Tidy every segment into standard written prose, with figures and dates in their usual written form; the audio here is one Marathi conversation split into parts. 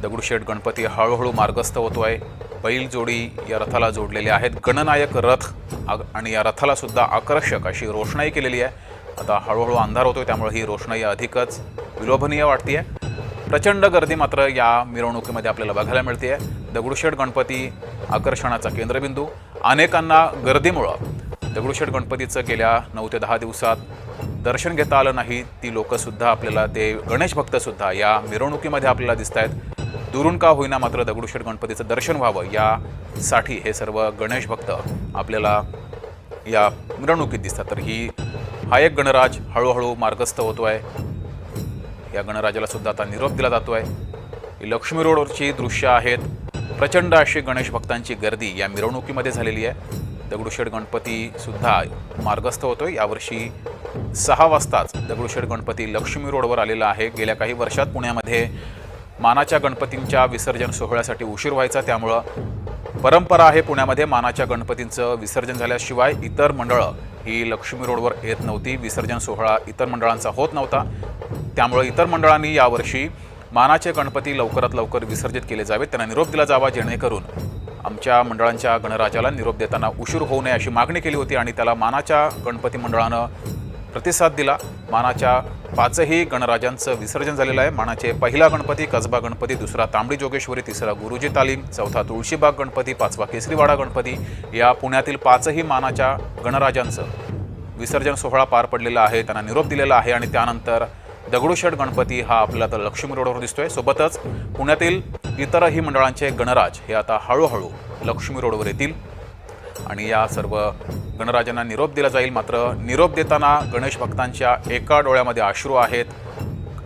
दगडूशेठ गणपती हळूहळू मार्गस्थ होतोय। बैल जोडी या रथाला जोडलेले आहेत। गणनायक रथ आणि या रथाला सुद्धा आकर्षक अशी रोषणाई केलेली आहे। आता हळूहळू अंधार होतोय, त्यामुळे ही रोषणाई अधिकच विलोभनीय वाटते। प्रचंड गर्दी मात्र या मिरवणुकीमध्ये आपल्याला बघायला मिळते। दगडूशेठ गणपती आकर्षणाचा केंद्रबिंदू। अनेकांना गर्दीमुळे दगडूशेठ गणपतीचं गेल्या 9 ते 10 दिवसात दर्शन घेता आलं नाही। ती लोकसुद्धा आपल्याला, ते गणेश भक्तसुद्धा या मिरवणुकीमध्ये आपल्याला दिसत आहेत। दुरून का होईना मात्र दगडूशेठ गणपतीचं दर्शन व्हावं यासाठी हे सर्व गणेश भक्त आपल्याला या मिरवणुकीत दिसतात। तर हा एक गणराज हळूहळू मार्गस्थ होतोय। या गणराजाला सुद्धा आता निरोप दिला जातोय। ही लक्ष्मी रोडवरची दृश्य आहेत। प्रचंड अशी गणेश भक्तांची गर्दी या मिरवणुकीमध्ये झालेली आहे। दगडूशेठ गणपती सुद्धा मार्गस्थ होतोय। यावर्षी 6 वाजताच दगडूशेठ गणपती लक्ष्मी रोडवर आलेला आहे। गेल्या काही वर्षात पुण्यामध्ये मानाच्या गणपतींच्या विसर्जन सोहळ्यासाठी उशीर व्हायचा, त्यामुळं परंपरा आहे पुण्यामध्ये मानाच्या गणपतींचं विसर्जन झाल्याशिवाय इतर मंडळं ही लक्ष्मी रोडवर येत नव्हती। विसर्जन सोहळा इतर मंडळांचा होत नव्हता, त्यामुळे इतर मंडळांनी यावर्षी मानाचे गणपती लवकरात लवकर विसर्जित केले जावेत, त्यांना निरोप दिला जावा, जेणेकरून आमच्या मंडळांच्या गणराजाला निरोप देताना उशीर होऊ नये अशी मागणी केली होती आणि त्याला मानाच्या गणपती मंडळानं प्रतिसाद दिला। मानाच्या 5ही गणराजांचं विसर्जन झालेलं आहे। मानाचे पहिला गणपती कसबा गणपती, दुसरा तांबडी जोगेश्वरी, तिसरा गुरुजी तालीम, चौथा तुळशीबाग गणपती, 5वा केसरीवाडा गणपती, या पुण्यातील 5ही मानाच्या गणराजांचं विसर्जन सोहळा पार पडलेला आहे, त्यांना निरोप दिलेला आहे। आणि त्यानंतर दगडूशेठ गणपती हा आपल्याला तर लक्ष्मी रोडवर दिसतोय। सोबतच पुण्यातील इतरही मंडळांचे गणराज हे आता हळूहळू लक्ष्मी रोडवर येतील आणि या सर्व गणराजांना निरोप दिला जाईल। मात्र निरोप देताना गणेश भक्तांच्या एका डोळ्यामध्ये अश्रू आहेत।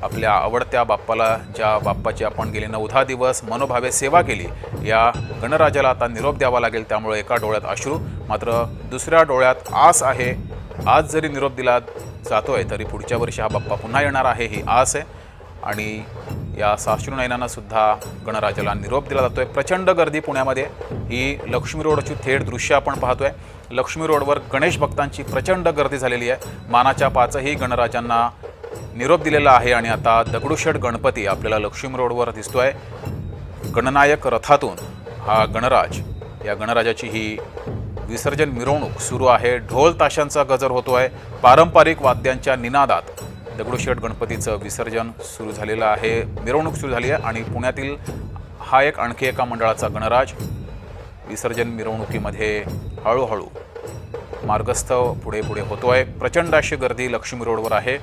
आपल्या आवडत्या बाप्पाला, ज्या बाप्पाची आपण गेले 9-10 दिवस मनोभावे सेवा केली, या गणराजाला आता निरोप द्यावा लागेल, त्यामुळे एका डोळ्यात अश्रू मात्र दुसऱ्या डोळ्यात आस आहे। आज जरी निरोप दिला जातोय तरी पुढच्या वर्षी हा बाप्पा पुन्हा येणार आहे ही आस आहे आणि या साश्रुनयनानं सुद्धा गणराजाला निरोप दिला जातोय। प्रचंड गर्दी पुण्यामध्ये, ही लक्ष्मी रोडची थेट दृश्य आपण पाहतोय। लक्ष्मी रोडवर गणेश भक्तांची प्रचंड गर्दी झालेली आहे। मानाच्या 5ही गणराजांना निरोप दिलेला आहे आणि आता दगडूशेठ गणपती आपल्याला लक्ष्मी रोडवर दिसतोय। गणनायक रथातून हा गणराज, या गणराजाची ही विसर्जन मिरवणूक सुरू आहे। ढोल ताशांचा गजर होतोय। पारंपरिक वाद्यांच्या निनादात दगडूशेठ गणपतीचं विसर्जन सुरू झालेलं आहे, मिरवणूक सुरू झाली आहे आणि पुण्यातील हा एक आणखी एका मंडळाचा गणराज विसर्जन मिरवणुकीमध्ये हळूहळू मार्गस्थ पुढे होतोय। प्रचंड अशी गर्दी लक्ष्मी रोडवर आहे।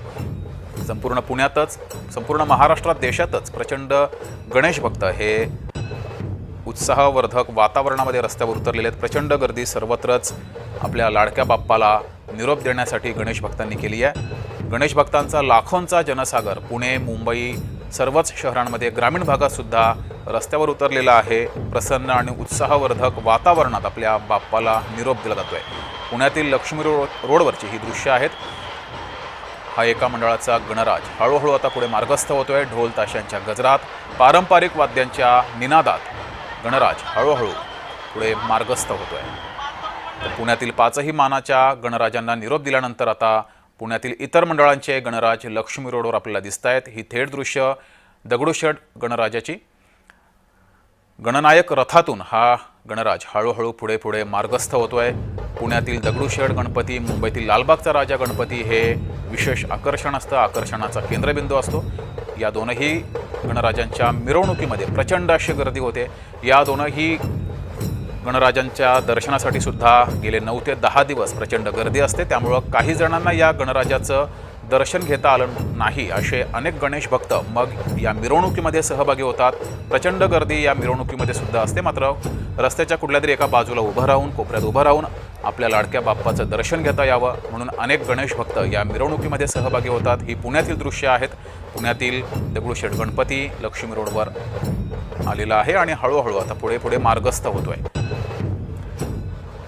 संपूर्ण पुण्यातच, संपूर्ण महाराष्ट्रात, देशातच प्रचंड गणेश भक्त हे उत्साहवर्धक वातावरणामध्ये रस्त्यावर उतरलेले आहेत। प्रचंड गर्दी सर्वत्रच आपल्या लाडक्या बाप्पाला निरोप देण्यासाठी गणेश भक्तांनी केली आहे। गणेश भक्तांचा लाखोंचा जनसागर पुणे, मुंबई, सर्वच शहरांमध्ये, ग्रामीण भागात सुद्धा रस्त्यावर उतरलेला आहे। प्रसन्न आणि उत्साहवर्धक वातावरणात आपल्या बाप्पाला निरोप दिला जातोय। पुण्यातील लक्ष्मी रोडवरची ही दृश्य आहेत। हा एका मंडळाचा गणराज हळूहळू आता पुढे मार्गस्थ होतोय। ढोल ताशांच्या गजरात, पारंपरिक वाद्यांच्या निनादात गणराज हळूहळू पुढे मार्गस्थ होतोय। तर पुण्यातील 5ही मानाच्या गणराजांना निरोप दिल्यानंतर आता पुण्यातील इतर मंडळांचे गणराज लक्ष्मी रोडवर आपल्याला दिसत आहेत। ही थेट दृश्य दगडूशेठ गणराजाची। गणनायक रथातून हा गणराज हळूहळू पुढे मार्गस्थ होतोय। पुण्यातील दगडूशेठ गणपती, मुंबईतील लालबागचा राजा गणपती हे विशेष आकर्षण असतं, आकर्षणाचा केंद्रबिंदू असतो। या दोनही गणराजांच्या मिरवणुकीमध्ये प्रचंड अशी गर्दी होते। या दोनही गणराजांच्या दर्शनासाठी सुद्धा गेले 9 ते 10 दिवस प्रचंड गर्दी असते, त्यामुळं काही जणांना या गणराजाचं दर्शन घेता आलं नाही असे अनेक गणेश भक्त मग या मिरवणुकीमध्ये सहभागी होतात। प्रचंड गर्दी या मिरवणुकीमध्ये सुद्धा असते, मात्र रस्त्याच्या कुठल्या तरी एका बाजूला उभं राहून, कोपऱ्यात उभं राहून आपल्या लाडक्या बाप्पाचं दर्शन घेता यावं म्हणून अनेक गणेश भक्त या मिरवणुकीमध्ये सहभागी होतात। ही पुण्यातील दृश्य आहेत। पुण्यातील दगडूशेठ गणपती लक्ष्मी रोडवर आलेला आहे आणि हळूहळू आता पुढे मार्गस्थ होतोय।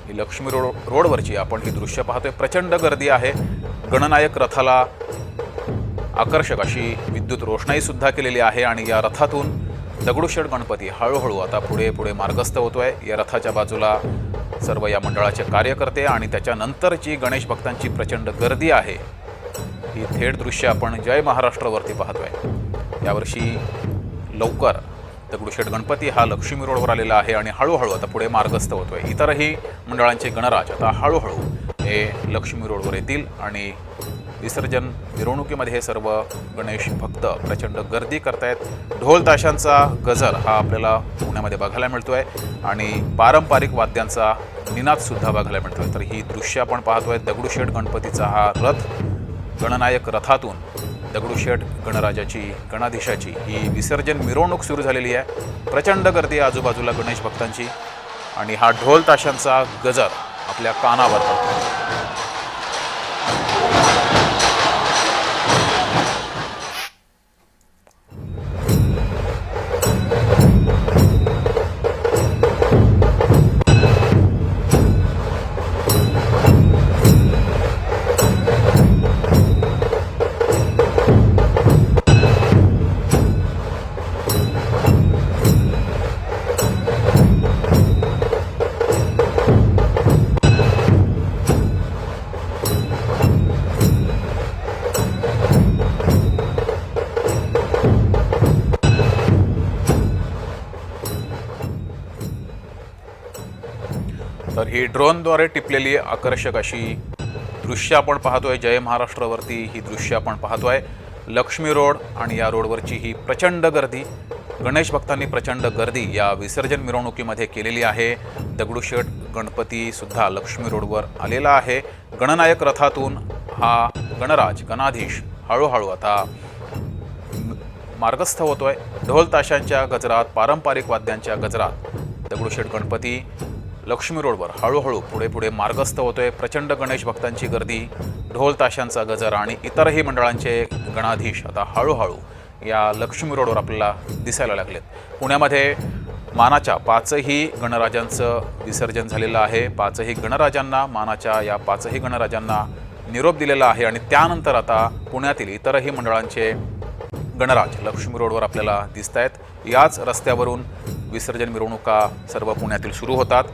ही लक्ष्मी रोडवरची आपण ही दृश्य पाहतोय। प्रचंड गर्दी आहे। गणनायक रथाला आकर्षक अशी विद्युत रोषणाई सुद्धा केलेली आहे आणि या रथातून दगडूशेठ गणपती हळूहळू आता पुढे मार्गस्थ होतोय। या रथाच्या बाजूला सर्व या मंडळाचे कार्यकर्ते आणि त्याच्यानंतरची गणेश भक्तांची प्रचंड गर्दी आहे। ही थेट दृश्य आपण जय महाराष्ट्रवरती पाहतोय। यावर्षी लवकर दगडूशेठ गणपती हा लक्ष्मी रोडवर आलेला आहे आणि हळूहळू आता पुढे मार्गस्थ होतोय। इतरही मंडळांचे गणराज आता हळूहळू हे लक्ष्मी रोडवर येतील आणि विसर्जन मिरवणुकीमध्ये हे सर्व गणेश भक्त प्रचंड गर्दी करतायत। ढोल ताशांचा गजर हा आपल्याला पुण्यामध्ये बघायला मिळतोय आणि पारंपरिक वाद्यांचा निनाद सुद्धा बघायला मिळतोय। तर ही दृश्य आपण पाहतोय, दगडूशेठ गणपतीचा हा रथ, गणनायक रथातून दगडूशेठ गणराजाची गणाधीशाची ही विसर्जन मिरवणूक सुरू झालेली आहे। प्रचंड गर्दी आजूबाजूला गणेश भक्तांची आणि हा ढोल ताशांचा गजर आपल्या कानावर पडतो। तर ही ड्रोनद्वारे टिपलेली आकर्षक अशी दृश्य आपण पाहतोय। जय महाराष्ट्रावरती ही दृश्य आपण पाहतोय। लक्ष्मी रोड आणि या रोडवरची ही प्रचंड गर्दी, गणेश भक्तांनी प्रचंड गर्दी या विसर्जन मिरवणुकीमध्ये केलेली आहे। दगडूशेठ गणपती सुद्धा लक्ष्मी रोडवर आलेला आहे। गणनायक रथातून हा गणराज गणाधीश हळूहळू आता मार्गस्थ होतोय। ढोल ताशांच्या गजरात, पारंपरिक वाद्यांच्या गजरात दगडूशेठ गणपती लक्ष्मी रोडवर हळूहळू पुढे मार्गस्थ होतोय। प्रचंड गणेश भक्तांची गर्दी, ढोल ताशांचा गजर आणि इतरही मंडळांचे गणाधीश आता हळूहळू या लक्ष्मी रोडवर आपल्याला दिसायला लागलेत। पुण्यामध्ये मानाच्या 5ही गणराजांचं विसर्जन झालेलं आहे। 5ही गणराजांना, मानाच्या या 5ही गणराजांना निरोप दिलेला आहे आणि त्यानंतर आता पुण्यातील इतरही मंडळांचे गणराज लक्ष्मी रोडवर आपल्याला दिसत आहेत। याच रस्त्यावरून विसर्जन मिरवणुका सर्व पुण्यातील सुरू होतात।